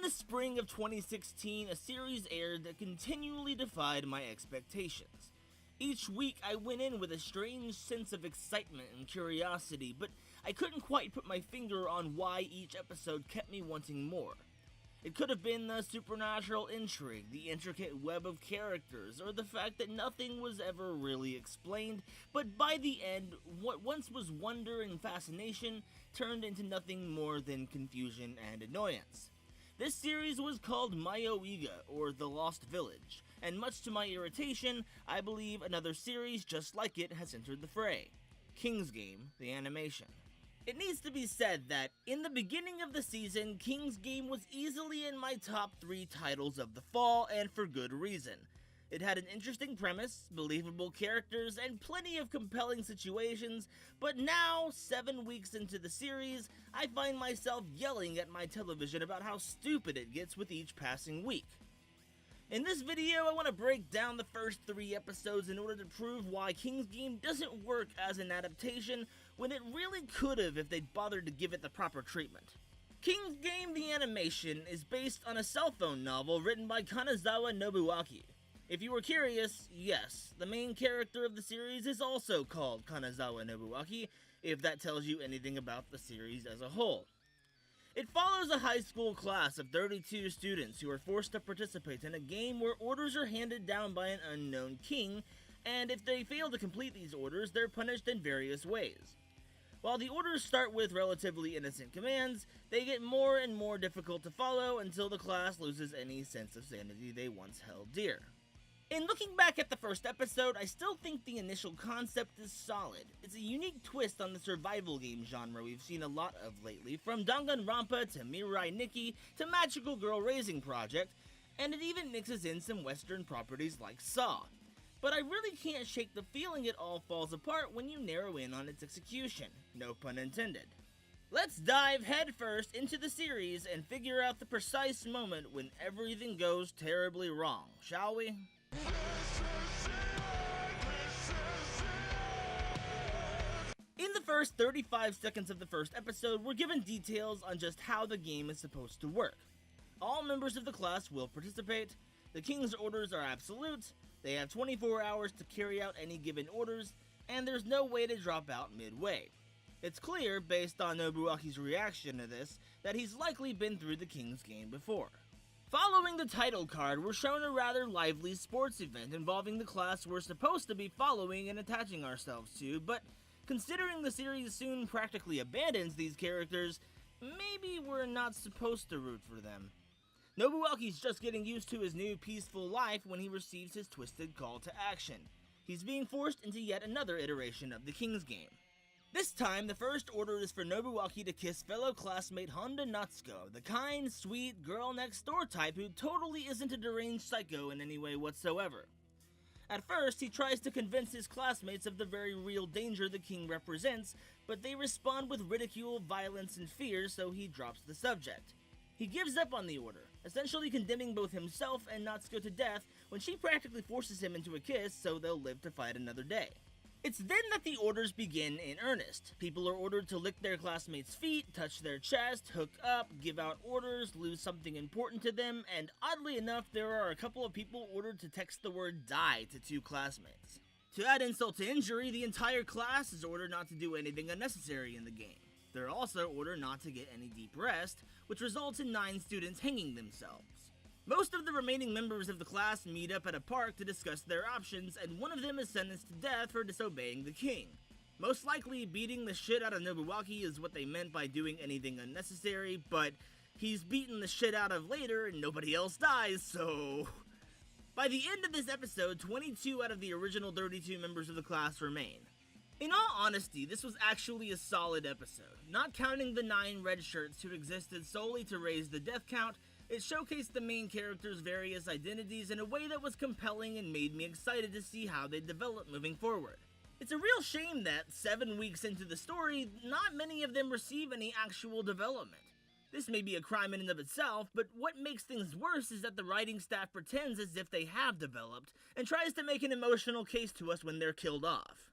the spring of 2016, a series aired that continually defied my expectations. Each week I went in with a strange sense of excitement and curiosity, but I couldn't quite put my finger on why each episode kept me wanting more. It could have been the supernatural intrigue, the intricate web of characters, or the fact that nothing was ever really explained, but by the end, what once was wonder and fascination turned into nothing more than confusion and annoyance. This series was called MacLeod, or The Lost Village, and much to my irritation, I believe another series just like it has entered the fray. King's Game, the animation. It needs to be said that, in the beginning of the season, King's Game was easily in my top 3 titles of the fall, and for good reason. It had an interesting premise, believable characters, and plenty of compelling situations, but now, 7 weeks into the series, I find myself yelling at my television about how stupid it gets with each passing week. In this video, I want to break down the first 3 episodes in order to prove why King's Game doesn't work as an adaptation when it really could have if they'd bothered to give it the proper treatment. King's Game the animation is based on a cell phone novel written by Kanazawa Nobuaki. If you were curious, yes, the main character of the series is also called Kanazawa Nobuaki, if that tells you anything about the series as a whole. It follows a high school class of 32 students who are forced to participate in a game where orders are handed down by an unknown king, and if they fail to complete these orders, they're punished in various ways. While the orders start with relatively innocent commands, they get more and more difficult to follow until the class loses any sense of sanity they once held dear. In looking back at the first episode, I still think the initial concept is solid. It's a unique twist on the survival game genre we've seen a lot of lately, from Danganronpa to Mirai Nikki to Magical Girl Raising Project, and it even mixes in some Western properties like Saw. But I really can't shake the feeling it all falls apart when you narrow in on its execution, no pun intended. Let's dive headfirst into the series and figure out the precise moment when everything goes terribly wrong, shall we? In the first 35 seconds of the first episode, we're given details on just how the game is supposed to work. All members of the class will participate, the king's orders are absolute, they have 24 hours to carry out any given orders, and there's no way to drop out midway. It's clear, based on Nobuaki's reaction to this, that he's likely been through the King's Game before. Following the title card, we're shown a rather lively sports event involving the class we're supposed to be following and attaching ourselves to, but considering the series soon practically abandons these characters, maybe we're not supposed to root for them. Nobuaki's just getting used to his new peaceful life when he receives his twisted call to action. He's being forced into yet another iteration of the King's Game. This time, the first order is for Nobuaki to kiss fellow classmate Honda Natsuko, the kind, sweet, girl-next-door type who totally isn't a deranged psycho in any way whatsoever. At first, he tries to convince his classmates of the very real danger the king represents, but they respond with ridicule, violence, and fear, so he drops the subject. He gives up on the order, essentially condemning both himself and Natsuko to death when she practically forces him into a kiss so they'll live to fight another day. It's then that the orders begin in earnest. People are ordered to lick their classmates' feet, touch their chest, hook up, give out orders, lose something important to them, and oddly enough, there are a couple of people ordered to text the word die to 2 classmates. To add insult to injury, the entire class is ordered not to do anything unnecessary in the game. They're also ordered not to get any deep rest, which results in 9 students hanging themselves. Most of the remaining members of the class meet up at a park to discuss their options, and one of them is sentenced to death for disobeying the king. Most likely, beating the shit out of Nobuaki is what they meant by doing anything unnecessary, but he's beaten the shit out of later and nobody else dies, so... By the end of this episode, 22 out of the original 32 members of the class remain. In all honesty, this was actually a solid episode. Not counting the 9 red shirts who existed solely to raise the death count, it showcased the main characters' various identities in a way that was compelling and made me excited to see how they develop moving forward. It's a real shame that, 7 weeks into the story, not many of them receive any actual development. This may be a crime in and of itself, but what makes things worse is that the writing staff pretends as if they have developed, and tries to make an emotional case to us when they're killed off.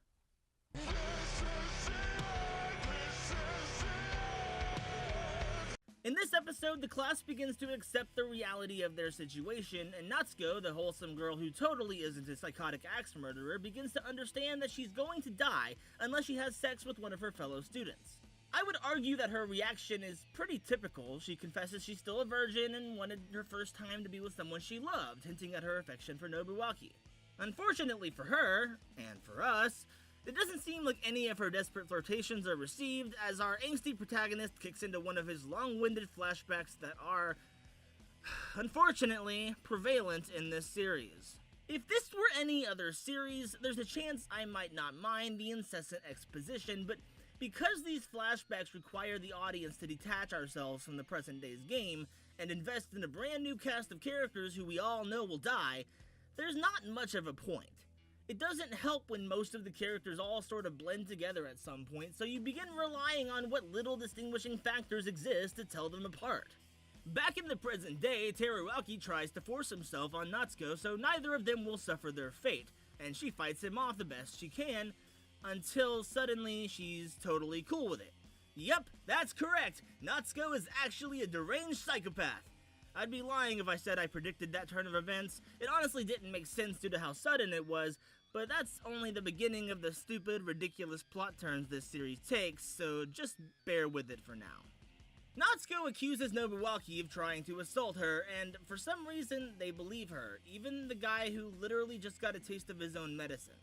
In this episode, episode, the class begins to accept the reality of their situation, and Natsuko, the wholesome girl who totally isn't a psychotic axe murderer, begins to understand that she's going to die unless she has sex with one of her fellow students. I would argue that her reaction is pretty typical. She confesses she's still a virgin and wanted her first time to be with someone she loved, hinting at her affection for Nobuaki. Unfortunately for her, and for us, it doesn't seem like any of her desperate flirtations are received, as our angsty protagonist kicks into one of his long-winded flashbacks that are, unfortunately, prevalent in this series. If this were any other series, there's a chance I might not mind the incessant exposition, but because these flashbacks require the audience to detach ourselves from the present day's game and invest in a brand new cast of characters who we all know will die, there's not much of a point. It doesn't help when most of the characters all sort of blend together at some point, so you begin relying on what little distinguishing factors exist to tell them apart. Back in the present day, Teruaki tries to force himself on Natsuko so neither of them will suffer their fate, and she fights him off the best she can, until suddenly she's totally cool with it. Yep, that's correct! Natsuko is actually a deranged psychopath! I'd be lying if I said I predicted that turn of events. It honestly didn't make sense due to how sudden it was, but that's only the beginning of the stupid, ridiculous plot turns this series takes, so just bear with it for now. Natsuko accuses Nobuaki of trying to assault her, and for some reason, they believe her, even the guy who literally just got a taste of his own medicine.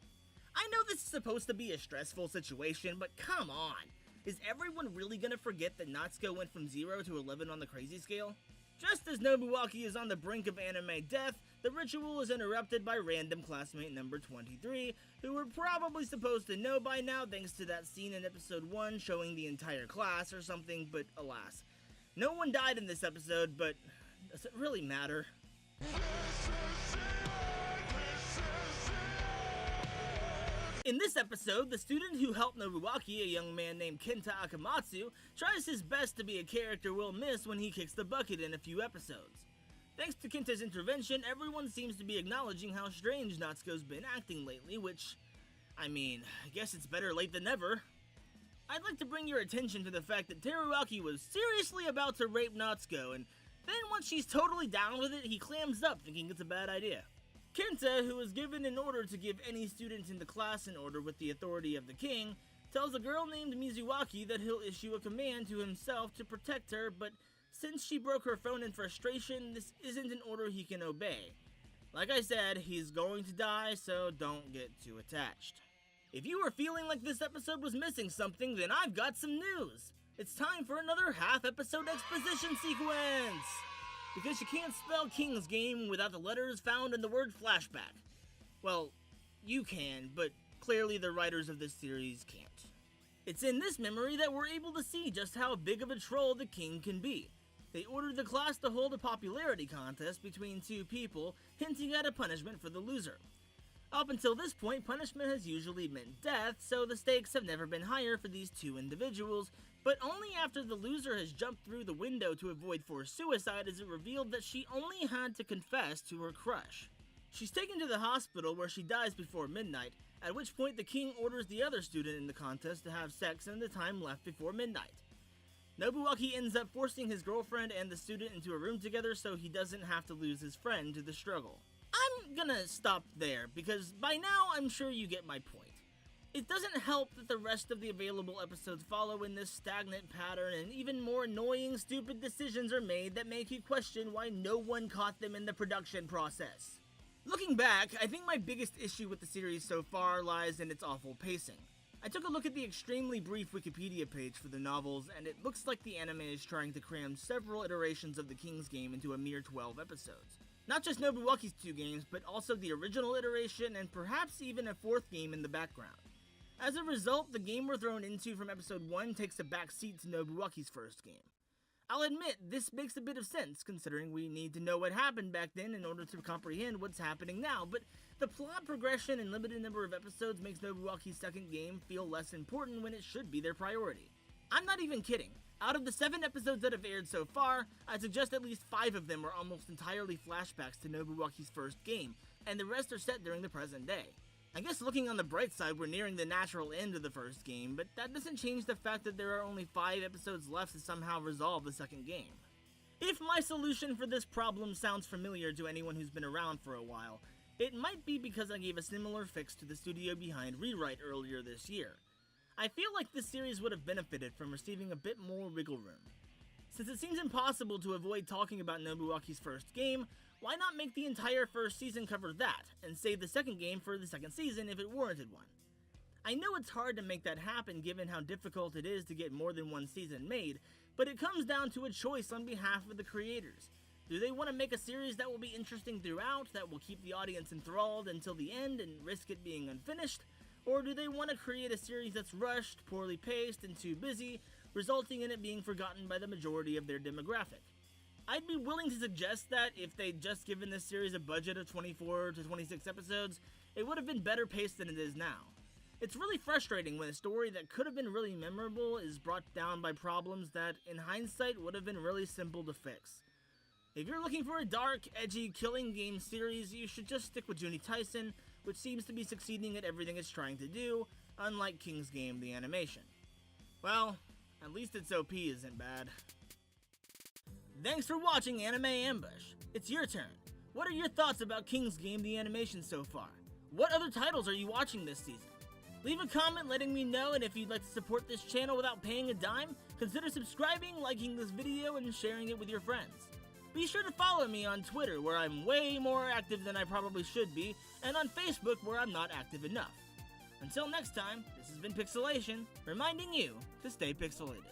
I know this is supposed to be a stressful situation, but come on! Is everyone really gonna forget that Natsuko went from 0 to 11 on the crazy scale? Just as Nobuaki is on the brink of anime death, the ritual is interrupted by random classmate number 23, who we're probably supposed to know by now thanks to that scene in episode 1 showing the entire class or something, but alas. No one died in this episode, but does it really matter? In this episode, the student who helped Nobuaki, a young man named Kenta Akamatsu, tries his best to be a character we'll miss when he kicks the bucket in a few episodes. Thanks to Kenta's intervention, everyone seems to be acknowledging how strange Natsuko's been acting lately, which, I guess it's better late than never. I'd like to bring your attention to the fact that Teruaki was seriously about to rape Natsuko, and then once she's totally down with it, he clams up thinking it's a bad idea. Kenta, who was given an order to give any student in the class an order with the authority of the king, tells a girl named Mizuaki that he'll issue a command to himself to protect her, but since she broke her phone in frustration, this isn't an order he can obey. Like I said, he's going to die, so don't get too attached. If you were feeling like this episode was missing something, then I've got some news! It's time for another half-episode exposition sequence! Because you can't spell King's Game without the letters found in the word flashback. Well, you can, but clearly the writers of this series can't. It's in this memory that we're able to see just how big of a troll the king can be. They ordered the class to hold a popularity contest between two people, hinting at a punishment for the loser. Up until this point, punishment has usually meant death, so the stakes have never been higher for these two individuals, but only after the loser has jumped through the window to avoid forced suicide is it revealed that she only had to confess to her crush. She's taken to the hospital where she dies before midnight, at which point the king orders the other student in the contest to have sex in the time left before midnight. Nobuaki ends up forcing his girlfriend and the student into a room together so he doesn't have to lose his friend to the struggle. I'm gonna stop there, because by now I'm sure you get my point. It doesn't help that the rest of the available episodes follow in this stagnant pattern, and even more annoying, stupid decisions are made that make you question why no one caught them in the production process. Looking back, I think my biggest issue with the series so far lies in its awful pacing. I took a look at the extremely brief Wikipedia page for the novels, and it looks like the anime is trying to cram several iterations of the King's Game into a mere 12 episodes. Not just Nobuaki's 2 games, but also the original iteration and perhaps even a 4th game in the background. As a result, the game we're thrown into from episode 1 takes a backseat to Nobuaki's first game. I'll admit, this makes a bit of sense, considering we need to know what happened back then in order to comprehend what's happening now, but the plot progression and limited number of episodes makes Nobuaki's second game feel less important when it should be their priority. I'm not even kidding. Out of the 7 episodes that have aired so far, I'd suggest at least 5 of them are almost entirely flashbacks to Nobuaki's first game, and the rest are set during the present day. I guess looking on the bright side, we're nearing the natural end of the first game, but that doesn't change the fact that there are only 5 episodes left to somehow resolve the second game. If my solution for this problem sounds familiar to anyone who's been around for a while, it might be because I gave a similar fix to the studio behind Rewrite earlier this year. I feel like this series would have benefited from receiving a bit more wiggle room. Since it seems impossible to avoid talking about Nobuaki's first game, why not make the entire first season cover that, and save the second game for the second season if it warranted one? I know it's hard to make that happen given how difficult it is to get more than one season made, but it comes down to a choice on behalf of the creators. Do they want to make a series that will be interesting throughout, that will keep the audience enthralled until the end and risk it being unfinished? Or do they want to create a series that's rushed, poorly paced, and too busy, resulting in it being forgotten by the majority of their demographic? I'd be willing to suggest that if they'd just given this series a budget of 24 to 26 episodes, it would have been better paced than it is now. It's really frustrating when a story that could have been really memorable is brought down by problems that, in hindsight, would have been really simple to fix. If you're looking for a dark, edgy, killing game series, you should just stick with Juni Taisen, which seems to be succeeding at everything it's trying to do, unlike King's Game the animation. Well, at least its OP isn't bad. Thanks for watching Anime Ambush. It's your turn. What are your thoughts about King's Game the animation so far? What other titles are you watching this season? Leave a comment letting me know, and if you'd like to support this channel without paying a dime, consider subscribing, liking this video, and sharing it with your friends. Be sure to follow me on Twitter, where I'm way more active than I probably should be, and on Facebook, where I'm not active enough. Until next time, this has been Pixelation, reminding you to stay pixelated.